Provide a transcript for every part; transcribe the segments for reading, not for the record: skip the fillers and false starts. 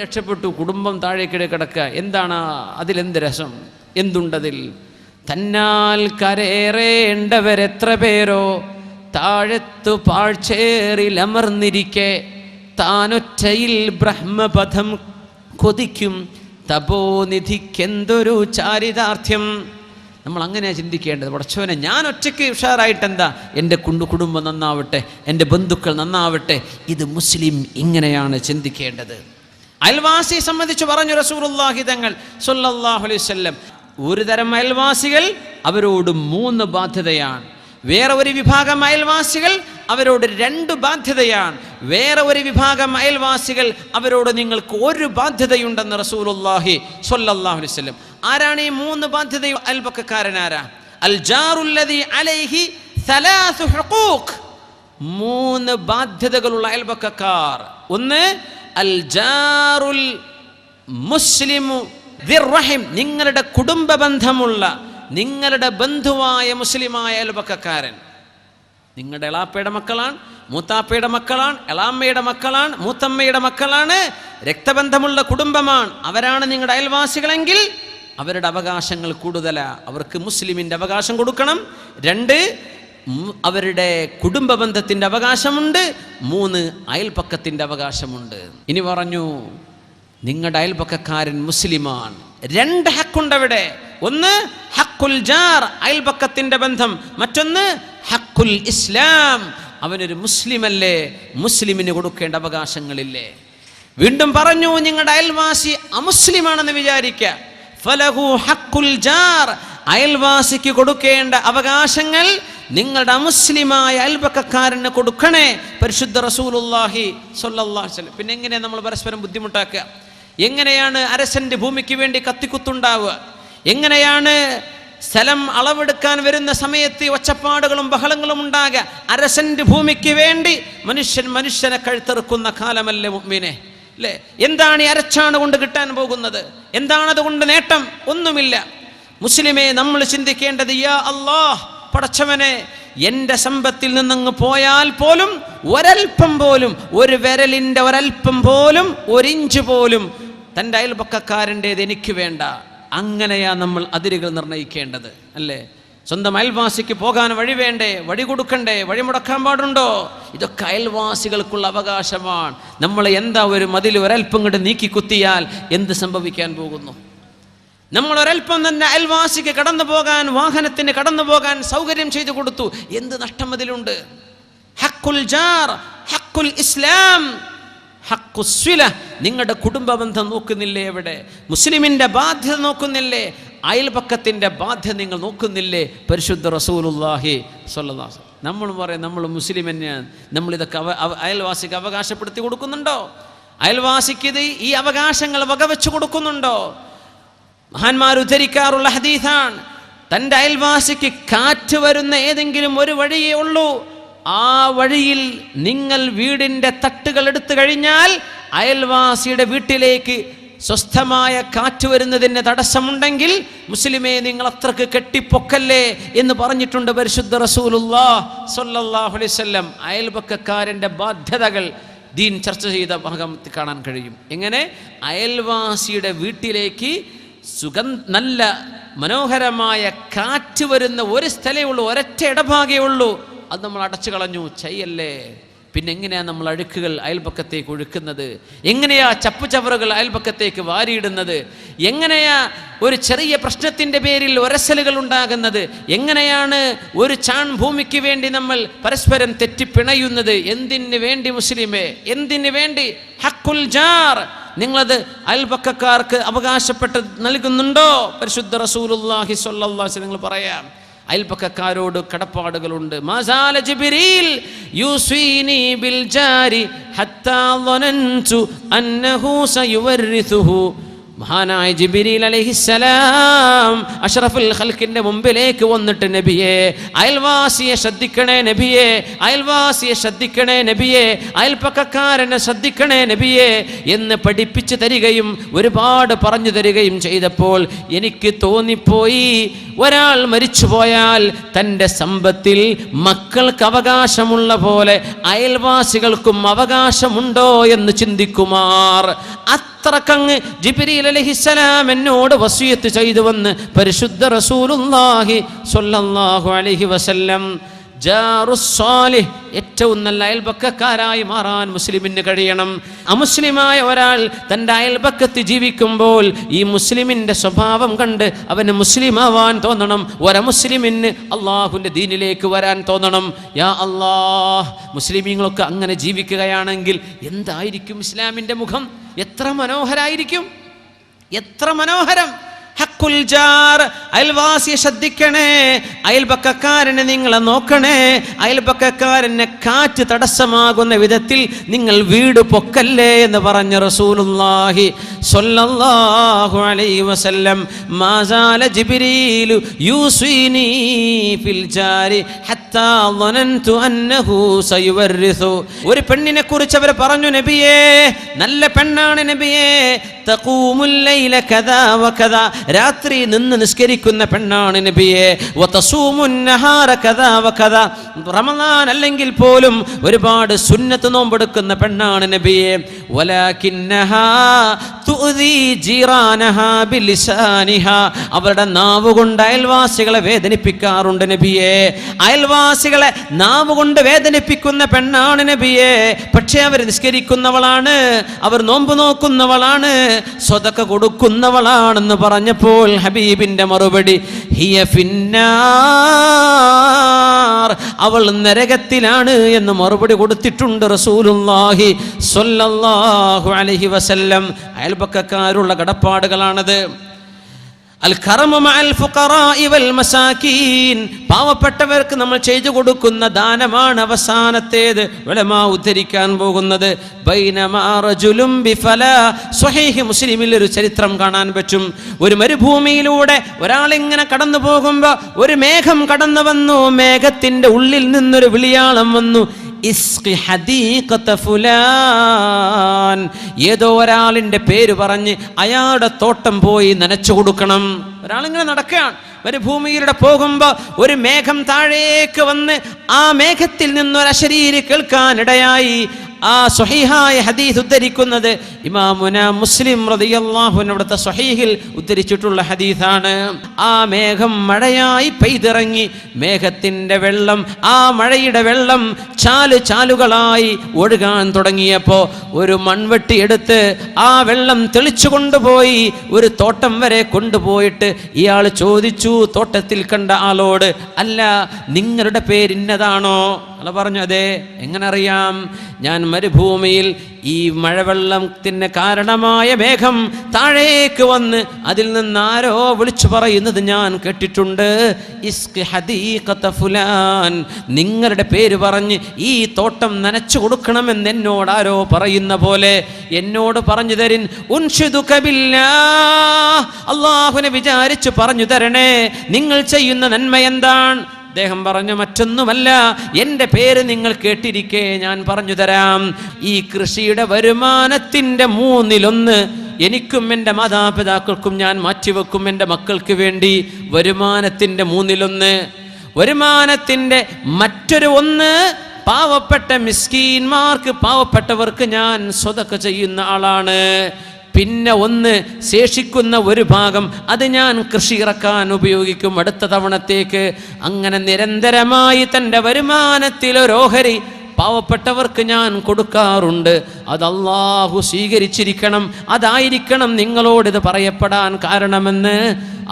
രക്ഷപ്പെട്ടു, കുടുംബം താഴേക്കിടെ കിടക്കുക. എന്താണ് അതിലെന്ത് രസം, എന്തുണ്ടതിൽ? തന്നാൽ കരേറേണ്ടവരെത്ര പേരോ താഴത്തു പാഴ്ചേറിലമർന്നിരിക്കെ താനൊറ്റയിൽ ബ്രഹ്മപഥം കൊതിക്കും തപോനിധിക്കെന്തൊരു ചാരിതാർത്ഥ്യം. നമ്മൾ അങ്ങനെയാണ് ചിന്തിക്കേണ്ടത്. പടച്ചോനെ, ഞാൻ ഒറ്റയ്ക്ക് ഉഷാറായിട്ടെന്താ, എൻ്റെ കുടുംബം നന്നാവട്ടെ, എൻ്റെ ബന്ധുക്കൾ നന്നാവട്ടെ. ഇത് മുസ്ലിം ഇങ്ങനെയാണ് ചിന്തിക്കേണ്ടത്. അയൽവാസിയെ സംബന്ധിച്ച് പറഞ്ഞു റസൂലുള്ളാഹി തങ്ങൾ സ്വല്ലല്ലാഹു അലൈഹി വസല്ലം, ഒരു തരം അയൽവാസികൾ അവരോട് 3 ബാധ്യതയാണ്, വേറെ ഒരു വിഭാഗം അയൽവാസികൾ അവരോട് 2 ബാധ്യതയാണ്, വേറെ ഒരു വിഭാഗം അയൽവാസികൾ അവരോട് നിങ്ങൾക്ക് 1 ബാധ്യതയുണ്ടെന്ന് റസൂലുള്ളാഹി സ്വല്ലല്ലാഹു അലൈഹി വസല്ലം. ആരാണ് ഈ 3 ബാധ്യതയും? അയൽപക്കക്കാരനാരാ? അൽ ജാറുല്ലദി അലൈഹി 3 ഹുഖൂഖ്, 3 ബാധ്യതകളുള്ള അയൽപക്കക്കാർ. ഒന്ന് അൽ ജാറുൽ മുസ്ലിമു ദിർറഹിം, നിങ്ങളുടെ കുടുംബ ബന്ധമുള്ള, നിങ്ങളുടെ ബന്ധുവായ മുസ്ലിമായ അയൽപക്കക്കാരൻ. നിങ്ങളുടെ എളാപ്പയുടെ മക്കളാണ്, മൂത്താപ്പയുടെ മക്കളാണ്, എളാമ്മയുടെ മക്കളാണ്, മൂത്തമ്മയുടെ മക്കളാണ്, രക്തബന്ധമുള്ള കുടുംബമാണ്. അവരാണ് നിങ്ങളുടെ അയൽവാസികളെങ്കിൽ അവരുടെ അവകാശങ്ങൾ കൂടുതലാണ്. അവർക്ക് മുസ്ലിമിൻ്റെ അവകാശം കൊടുക്കണം. 2, അവരുടെ കുടുംബ ബന്ധത്തിൻ്റെ അവകാശമുണ്ട്. 3, അയൽപക്കത്തിൻ്റെ അവകാശമുണ്ട്. ഇനി പറഞ്ഞു, നിങ്ങളുടെ അയൽപക്കക്കാരൻ മുസ്ലിമാണ്. 2 ഹക്കുണ്ട് അവിടെ. ഒന്ന് ഹക്കുൽ ജാർ, അയൽപക്കത്തിൻ്റെ ബന്ധം. മറ്റൊന്ന് ഹക്കുൽ ഇസ്ലാം, അവനൊരു മുസ്ലിമല്ലേ, മുസ്ലിമിന് കൊടുക്കേണ്ട അവകാശങ്ങളില്ലേ. വീണ്ടും പറഞ്ഞു, നിങ്ങളുടെ അയൽവാസി അമുസ്ലിമാണെന്ന് വിചാരിക്കുക, ഫലഹു ഹക്കുൽ ജാർ, അയൽവാസിക്ക് കൊടുക്കേണ്ട അവകാശങ്ങൾ നിങ്ങളുടെ അമുസ്ലിമായ അയൽപക്കക്കാരന് കൊടുക്കണേ. പരിശുദ്ധ റസൂലുള്ളാഹി സ്വല്ലല്ലാഹു അലൈഹി വസല്ലം. പിന്നെ എങ്ങനെയാണ് നമ്മൾ പരസ്പരം ബുദ്ധിമുട്ടാക്കുക? എങ്ങനെയാണ് അരസന്റെ ഭൂമിക്ക് വേണ്ടി കത്തിക്കുത്തുണ്ടാവുക? എങ്ങനെയാണ് സ്ഥലം അളവെടുക്കാൻ വരുന്ന സമയത്ത് ഒച്ചപ്പാടുകളും ബഹളങ്ങളും ഉണ്ടാകുക? അരസന്റെ ഭൂമിക്ക് വേണ്ടി മനുഷ്യനെ കഴുത്തെറുക്കുന്ന കാലമല്ലേ മുഅ്മിനെ, അല്ലേ? എന്താണ് ഈ അരച്ചാണ് കൊണ്ട് കിട്ടാൻ പോകുന്നത്? എന്താണ് അതുകൊണ്ട് നേട്ടം? ഒന്നുമില്ല. മുസ്ലിമെ, നമ്മൾ ചിന്തിക്കേണ്ടത്, യാ അല്ലാഹ്, പടച്ചവനെ, എൻ്റെ സമ്പത്തിൽ നിന്നങ്ങ് പോയാൽ പോലും ഒരൽപ്പം പോലും, ഒരു വിരലിൻ്റെ ഒരൽപ്പം പോലും, 1 ഇഞ്ച് പോലും തൻ്റെ അയൽപക്കക്കാരൻ്റേത് എനിക്ക് വേണ്ട. അങ്ങനെയാ നമ്മൾ അതിരുകൾ നിർണ്ണയിക്കേണ്ടത്, അല്ലേ? സ്വന്തം അയൽവാസിക്ക് പോകാൻ വഴി വേണ്ടേ? വഴി കൊടുക്കണ്ടേ? വഴി മുടക്കാൻ പാടുണ്ടോ? ഇതൊക്കെ അയൽവാസികൾക്കുള്ള അവകാശമാണ്. നമ്മൾ എന്താ ഒരു മതിൽ ഒരൽപ്പം കൊണ്ട് നീക്കി കുത്തിയാൽ എന്ത് സംഭവിക്കാൻ പോകുന്നു? നമ്മൾ ഒരൽപ്പം തന്നെ അയൽവാസിക്ക് കടന്നു പോകാൻ, വാഹനത്തിന് കടന്നു പോകാൻ സൗകര്യം ചെയ്തു കൊടുത്തു. എന്ത് നഷ്ടം അതിലുണ്ട്? ഹക്കുൽ ജാർ, ഹക്കുൽ ഇസ്ലാം, ഹക്കുസ്വില, നിങ്ങളുടെ കുടുംബ ബന്ധം നോക്കുന്നില്ലേ? എവിടെ? മുസ്ലിമിൻ്റെ ബാധ്യത നോക്കുന്നില്ലേ? അയൽപക്കത്തിൻ്റെ ബാധ്യത നിങ്ങൾ നോക്കുന്നില്ലേ? പരിശുദ്ധ റസൂലുള്ളാഹി സ്വല്ലല്ലാഹു അലൈഹി വസല്ലം നമ്മൾ പറയും, നമ്മൾ മുസ്ലിം തന്നെയാണ്, നമ്മളിതൊക്കെ അയൽവാസിക്ക് അവകാശപ്പെടുത്തി കൊടുക്കുന്നുണ്ടോ? അയൽവാസിക്ക് ഈ അവകാശങ്ങൾ വകവെച്ച് കൊടുക്കുന്നുണ്ടോ? മഹാന്മാർ ഉദ്ധരിക്കാറുള്ള ഹദീസാണ്, തൻ്റെ അയൽവാസിക്ക് കാറ്റ് വരുന്ന ഏതെങ്കിലും ഒരു വഴിയേ ഉള്ളൂ, ആ വഴിയിൽ നിങ്ങൾ വീടിൻ്റെ തട്ടുകൾ എടുത്തു കഴിഞ്ഞാൽ അയൽവാസിയുടെ വീട്ടിലേക്ക് സ്വസ്ഥമായ കാറ്റ് വരുന്നതിന് തടസ്സമുണ്ടെങ്കിൽ മുസ്ലിമേ, നിങ്ങൾ അത്രക്ക് കെട്ടിപ്പൊക്കല്ലേ എന്ന് പറഞ്ഞിട്ടുണ്ട് പരിശുദ്ധ റസൂലുള്ളാഹി സ്വല്ലല്ലാഹു അലൈഹി വസല്ലം. അയൽപക്കക്കാരൻ്റെ ബാധ്യതകൾ ദീൻ ചർച്ച ചെയ്ത ഭാഗം കാണാൻ കഴിയും. എങ്ങനെ അയൽവാസിയുടെ വീട്ടിലേക്ക് നല്ല മനോഹരമായ കാറ്റ് വരുന്ന ഒരു സ്ഥലമേ ഉള്ളൂ, ഒരൊറ്റ ഇടഭാഗേ ഉള്ളൂ, അത് നമ്മൾ അടച്ചു കളഞ്ഞു. ചെയ്യല്ലേ? പിന്നെ എങ്ങനെയാണ് നമ്മൾ അഴുക്കുകൾ അയൽപക്കത്തേക്ക് ഒഴുക്കുന്നത്? എങ്ങനെയാ ചപ്പുചവറുകൾ അയൽപക്കത്തേക്ക് വാരിയിടുന്നത്? എങ്ങനെയാ ഒരു ചെറിയ പ്രശ്നത്തിൻ്റെ പേരിൽ ഒരസലുകൾ ഉണ്ടാകുന്നത്? എങ്ങനെയാണ് ഒരു ചാൺ ഭൂമിക്ക് വേണ്ടി നമ്മൾ പരസ്പരം തെറ്റിപ്പിണയുന്നത്? എന്തിനു വേണ്ടി മുസ്ലിമേ? എന്തിനു വേണ്ടി? ഹക്കുൽ ജാർ, നിങ്ങളത് അയൽപക്കക്കാർക്ക് അവകാശപ്പെട്ട് നൽകുന്നുണ്ടോ? പരിശുദ്ധ റസൂലുള്ളാഹി സ്വല്ലല്ലാഹു അലൈഹി വസല്ലം നിങ്ങൾ പറയാം, അയൽപക്കക്കാരോട് കടപ്പാടുകളുണ്ട്. മാസാല ജിബ്രീൽ യുസ്വീനി ബിൽ ജാരി ഹത്താ ളനൻതു അന്നഹു സയുവരിസുഹു. മഹാനായ ജിബ്രീൽ അലൈഹിസ്സലാം അഷ്റഫുൽ ഖൽഖിന്റെ മുമ്പിലേക്ക് വന്നിട്ട്, നബിയെ, അയൽവാസിയെ ശ്രദ്ധിക്കണേ നബിയെ, അയൽവാസിയെ ശ്രദ്ധിക്കണേ നബിയെ, അയൽപക്കക്കാരനെ ശ്രദ്ധിക്കണേ നബിയെ എന്ന് പഠിപ്പിച്ചു തരികയും ഒരുപാട് പറഞ്ഞു തരികയും ചെയ്തപ്പോൾ എനിക്ക് തോന്നിപ്പോയി, ഒരാൾ മരിച്ചുപോയാൽ തൻ്റെ സമ്പത്തിൽ മക്കൾക്ക് അവകാശമുള്ള പോലെ അയൽവാസികൾക്കും അവകാശമുണ്ടോ എന്ന് ചിന്തിക്കുമാർ. അത്രക്കങ്ങ് ജിബ്രീൽ അലൈഹിസ്സലാം എന്നോട് വസിയത്ത് ചെയ്തുവെന്ന് പരിശുദ്ധ റസൂലുള്ളാഹി സ്വല്ലല്ലാഹു അലൈഹി വസല്ലം. ജാറുസ്സാലിഹ്, ഏറ്റവും നല്ല അയൽപക്കക്കാരായി മാറാൻ മുസ്ലിമിന് കഴിയണം. അമുസ്ലിമായ ഒരാൾ തൻ്റെ അയൽപക്കത്ത് ജീവിക്കുമ്പോൾ ഈ മുസ്ലിമിൻ്റെ സ്വഭാവം കണ്ട് അവന് മുസ്ലിമാവാൻ തോന്നണം. ഒരമുസ്ലിമിന് അള്ളാഹുവിൻ്റെ ദീനിലേക്ക് വരാൻ തോന്നണം. യാ അല്ലാഹ്, മുസ്ലിമീങ്ങളൊക്കെ അങ്ങനെ ജീവിക്കുകയാണെങ്കിൽ എന്തായിരിക്കും ഇസ്ലാമിൻ്റെ മുഖം? എത്ര മനോഹരായിരിക്കും, എത്ര മനോഹരം. ഹക്കുൽ ജാർ, അയൽവാസിയെ ശ്രദ്ധിക്കണേ, അയൽപക്കക്കാരനെ നിങ്ങളെ നോക്കണേ. അയൽപക്കക്കാരനെ കാറ്റ് തടസ്സമാകുന്ന വിധത്തിൽ നിങ്ങൾ വീട് പൊക്കല്ലേ എന്ന് പറഞ്ഞ റസൂലുള്ളാഹി സ്വല്ലല്ലാഹു അലൈഹി വസല്ലം. മാസാല ജിബ്രീലു യൂസിനി ഫിൽ ജാരി ഹത്താ ളനന്തു അന്നഹു സയുവരിസു. ഒരു പെണ്ണിനെ കുറിച്ച് അവർ പറഞ്ഞു, നബിയേ നല്ല പെണ്ണാണ് നബിയേ, തഖൂമുൽ ലൈല കദാ വകദാ, രാത്രി നിന്ന് നിസ്കരിക്കുന്ന പെണ്ണാണ് നബിയേ, വതസൂമുൻ നഹാര കദാ വകദാ, റമളാൻ അല്ലെങ്കിൽ പോലും ഒരുപാട് സുന്നത്ത് നോമ്പെടുക്കുന്ന പെണ്ണാണ് നബിയേ, വലാകിന്നഹാ തുഅദി ജീറാനഹാ ബിലിസാനിഹാ, അവരുടെ നാവ് കൊണ്ട് അയൽവാസികളെ വേദനിപ്പിക്കാറുണ്ട് നബിയേ. അയൽവാസികളെ നാവ് കൊണ്ട് വേദനിപ്പിക്കുന്ന പെണ്ണാണ് നബിയേ. പക്ഷേ അവർ നിസ്കരിക്കുന്നവളാണ്, അവർ നോമ്പ് നോക്കുന്നവളാണ്, സ്വതക്ക കൊടുക്കുന്നവളാണെന്ന് പറഞ്ഞപ്പോൾ ഹബീബിന്റെ മറുപടി ഹിയ ഫിന്നാർ, അവൾ നരകത്തിലാണ് എന്ന് മറുപടി കൊടുത്തിട്ടുണ്ട് റസൂലുള്ളാഹി സ്വല്ലല്ലാഹു അലൈഹി വസല്ലം. അയൽപക്കക്കാരുള്ള കടപ്പാടുകളാണത്. അൽ കറമു മഅൽ ഫുഖറാഇ വൽ മസാകീൻ, പാവപ്പെട്ടവർക്ക് നമ്മൾ ചെയ്തു കൊടുക്കുന്ന ദാനമാണ് അവസാനത്തേത്. ഉലമാ ഉദ്ധരിക്കാൻ പോകുന്നത് ബൈനമാ റജുലും ബിഫലാ, സ്വഹീഹ് മുസ്ലിമിൽ ഒരു ചരിത്രം കാണാൻ പറ്റും. ഒരു മരുഭൂമിയിലൂടെ ഒരാളിങ്ങനെ കടന്നു പോകുമ്പോൾ ഒരു മേഘം കടന്നു വന്നു. മേഘത്തിന്റെ ഉള്ളിൽ നിന്നൊരു വിളിയാളം വന്നു, ഇസ്ഖി ഹദീഖത ഫുലാൻ, ഏതോ ഒരാളിൻ്റെ പേര് പറഞ്ഞ് അയാളുടെ തോട്ടം പോയി നനച്ചു കൊടുക്കണം. ഒരാളിങ്ങനെ നടക്കുകയാണ്, മരുഭൂമിയിലൂടെ പോകുമ്പോൾ ഒരു മേഘം താഴേക്ക് വന്ന് ആ മേഘത്തിൽ നിന്നൊരു അശരീരി കേൾക്കാനിടയായി. ആ സ്വഹീഹായ ഹദീസ് ഉദ്ധരിക്കുന്നത് ഇമാമുന മുസ്ലിം റളിയല്ലാഹു അൻഹു അവിടുത്തെ സ്വഹീഹിൽ ഉദ്ധരിച്ചിട്ടുള്ള ഹദീസാണ്. ആ മേഘം മഴയായി പെയ്തിറങ്ങി. മേഘത്തിൻ്റെ വെള്ളം, ആ മഴയുടെ വെള്ളം ചാലുകളായി ഒഴുകാൻ തുടങ്ങിയപ്പോൾ ഒരു മൺവെട്ടി എടുത്ത് ആ വെള്ളം തെളിച്ചു കൊണ്ടുപോയി ഒരു തോട്ടം വരെ കൊണ്ടുപോയിട്ട് ഇയാൾ ചോദിച്ചു തോട്ടത്തിൽ കണ്ട ആളോട്, അല്ല നിങ്ങളുടെ പേര് ഇന്നതാണോ? അയാൾ പറഞ്ഞു, അതെ. എങ്ങനെ അറിയാം? ഞാൻ മരുഭൂമിയിൽ ഈ മഴവെള്ളത്തിന് കാരണമായ മേഘം താഴേക്ക് വന്ന് അതിൽ നിന്ന് ആരോ വിളിച്ചു പറയുന്നത് ഞാൻ കേട്ടിട്ടുണ്ട്, ഇസ്ഖി ഹദീഖത ഫുലാൻ, നിങ്ങളുടെ പേര് പറഞ്ഞ് ഈ തോട്ടം നനച്ചു കൊടുക്കണമെന്ന് എന്നോട് ആരോ പറയുന്ന പോലെ എന്നോട് പറഞ്ഞു തരിൻ. ഉൻഷിദുക ബില്ലാഹ്, അല്ലാഹുവിനെ വിചാരിച്ചു പറഞ്ഞു തരണേ, നിങ്ങൾ ചെയ്യുന്ന നന്മ എന്താണ്? അദ്ദേഹം പറഞ്ഞു, മറ്റൊന്നുമല്ല, എൻ്റെ പേര് നിങ്ങൾ കേട്ടിരിക്കെ ഞാൻ പറഞ്ഞു തരാം. ഈ കൃഷിയുടെ വരുമാനത്തിൻ്റെ 1/3 എനിക്കും എൻ്റെ മാതാപിതാക്കൾക്കും ഞാൻ മാറ്റിവെക്കും, എൻ്റെ മക്കൾക്ക് വേണ്ടി. വരുമാനത്തിൻ്റെ 1/3. വരുമാനത്തിൻ്റെ മറ്റൊരു 1 പാവപ്പെട്ട മിസ്കീന്മാർക്ക്, പാവപ്പെട്ടവർക്ക് ഞാൻ സ്വതക്ക ചെയ്യുന്ന ആളാണ്. പിന്നെ 1 ശേഷിക്കുന്ന ഒരു ഭാഗം അത് ഞാൻ കൃഷി ഇറക്കാൻ ഉപയോഗിക്കും അടുത്ത തവണത്തേക്ക്. അങ്ങനെ നിരന്തരമായി തൻ്റെ വരുമാനത്തിൽ ഒരു ഓഹരി പാവപ്പെട്ടവർക്ക് ഞാൻ കൊടുക്കാറുണ്ട്. അത് അല്ലാഹു സ്വീകരിച്ചിരിക്കണം. അതായിരിക്കണം നിങ്ങളോടിത് പറയപ്പെടാൻ കാരണമെന്ന്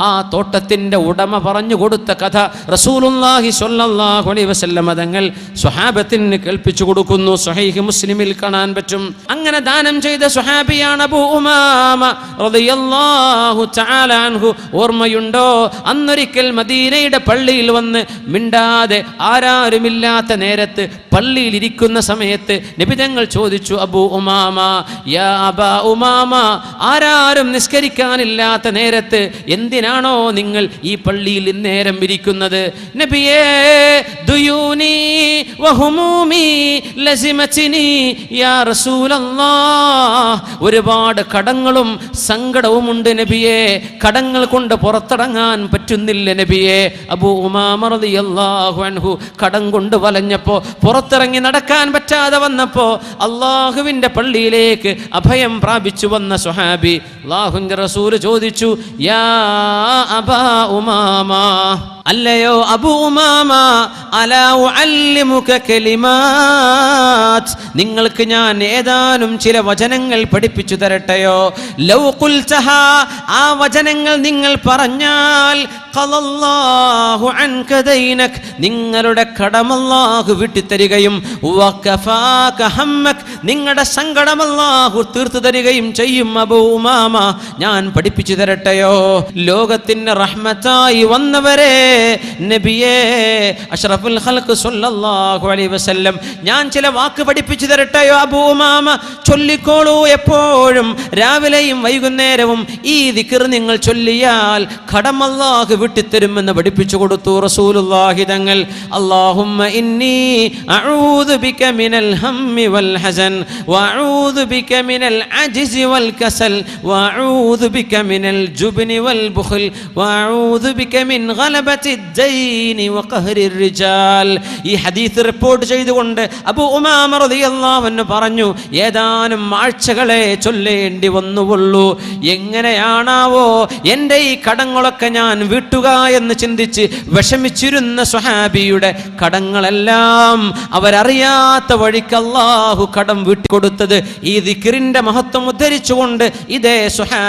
ആ തോട്ടത്തിൻ്റെ ഉടമ പറഞ്ഞു കൊടുത്ത കഥ റസൂലുള്ളാഹി സ്വല്ലല്ലാഹു അലൈഹി വസല്ലം തങ്ങൾ സ്വഹാബത്തിന് കേൾപ്പിച്ചു കൊടുക്കുന്നു. സ്വഹീഹ് മുസ്ലിമിൽ കാണാൻ പറ്റും. അങ്ങനെ ദാനം ചെയ്ത സ്വഹാബിയാണ് അബൂ ഉമാമ റളിയല്ലാഹു തആല അൻഹു. ഓർമ്മയുണ്ടോ? അന്നൊരിക്കൽ മദീനയുടെ പള്ളിയിൽ വന്ന് മിണ്ടാതെ ആരാരുമില്ലാത്ത നേരത്ത് പള്ളിയിൽ ഇരിക്കുന്ന സമയത്ത് നബി തങ്ങൾ ചോദിച്ചു, അബൂ ഉമാമ, യാ അബാ ഉമാമ, ആരാരും നിസ്കരിക്കാനില്ലാത്ത നേരത്ത് എന്തിനാണോ നിങ്ങൾ ഈ പള്ളിയിൽ ഇന്നേരം ഇരിക്കുന്നത്? നബിയേ, ദുയൂനി വഹുമൂമി ലസിമതിനി യാ റസൂലല്ലാഹ്, ഒരുപാട് കടങ്ങളും സങ്കടവും ഉണ്ട് നബിയേ, കടങ്ങൾ കൊണ്ട് പുറത്തിറങ്ങാൻ പറ്റുന്നില്ല നബിയേ. അബൂ ഉമാമ റളിയല്ലാഹു അൻഹു കടം കൊണ്ട് വലഞ്ഞപ്പോൾ പുറത്തിറങ്ങി നടക്കാൻ പറ്റാതെ വന്നപ്പോൾ അള്ളാഹുവിൻ്റെ പള്ളിയിലേക്ക് അഭയം പ്രാപിച്ചു വന്ന സ്വഹാബി അള്ളാഹുവിൻ്റെ റസൂൽ ചോദിച്ചു, യാ അബാ ഉമാമ, അല്ലയോ അബൂ ഉമാമ, അലാ ഉഅല്ലിമുക കലിമാത്, നിങ്ങൾക്ക് ഞാൻ ഏതാനും ചില വചനങ്ങൾ പഠിപ്പിച്ചു തരട്ടെയോ? ലൗ ഖുൽതഹാ, ആ വചനങ്ങൾ നിങ്ങൾ പറഞ്ഞാൽ ഖലല്ലാഹു അൻക ദൈനക്, നിങ്ങളുടെ കടം അല്ലാഹു വിട്ടുതരികയും വകഫാക ഹമ്മക്, നിങ്ങളുടെ സങ്കടം അല്ലാഹു തീർത്തു തരികയും ചെയ്യും. അബൂ ഉമാമ, ഞാൻ പഠിപ്പിച്ചു തരട്ടെയോ? ലോകത്തിന് റഹ്മത്തായി വന്നവരെ, നബിയേ, അഷ്റഫുൽ ഖൽഖ് സ്വല്ലല്ലാഹു അലൈഹി വസല്ലം, ഞാൻ ചില വാക്ക് പഠിപ്പിച്ചു തരട്ടെയോ? അബൂ ഉമാമ, ചൊല്ലിക്കോളൂ, എപ്പോഴും രാവിലെയും വൈകുന്നേരവും ഈ ദിക്ർ നിങ്ങൾ ചൊല്ലിയാൽ കടം അല്ലാഹു വിട്ടുതരുമെന്ന് പഠിപ്പിച്ചു കൊടുത്തു റസൂലുള്ളാഹി തങ്ങൾ. അല്ലാഹുമ്മ ഇന്നി അഊദു ബിക മിനൽ ഹമ്മി വൽ ഹസൻ വഅഊദു ബിക മിനൽ അജ്സി വൽ കസൽ വഅഊദു ബിക മിനൽ ജുബ്നി വൽ ബുഖൽ വഅഊദു ബിക മിൻ ഗലബത്തി ദൈനി വഖഹ്രി റിജാൽ. ഈ ഹദീസ് റിപ്പോർട്ട് ചെയ്തുകൊണ്ട് അബൂ ഉമാമ റളിയല്ലാഹു അൻഹു പറഞ്ഞു, ഏതാനും ആഴ്ചകളെ ചൊല്ലേണ്ടി വന്നുള്ളൂ. എങ്ങനെയാണാവോ എൻ്റെ ഈ കടങ്ങളൊക്കെ ഞാൻ വിട്ടുക എന്ന് ചിന്തിച്ച് വിഷമിച്ചിരുന്ന സ്വഹാബിയുടെ കടങ്ങളെല്ലാം അവരറിയാത്ത വഴിക്ക് അല്ലാഹു കടം വിട്ടുകൊടുത്തത് ഈ ദിക്റിന്റെ മഹത്വം ഉദ്ധരിച്ചുകൊണ്ട് ഇതേ സ്വഹാബി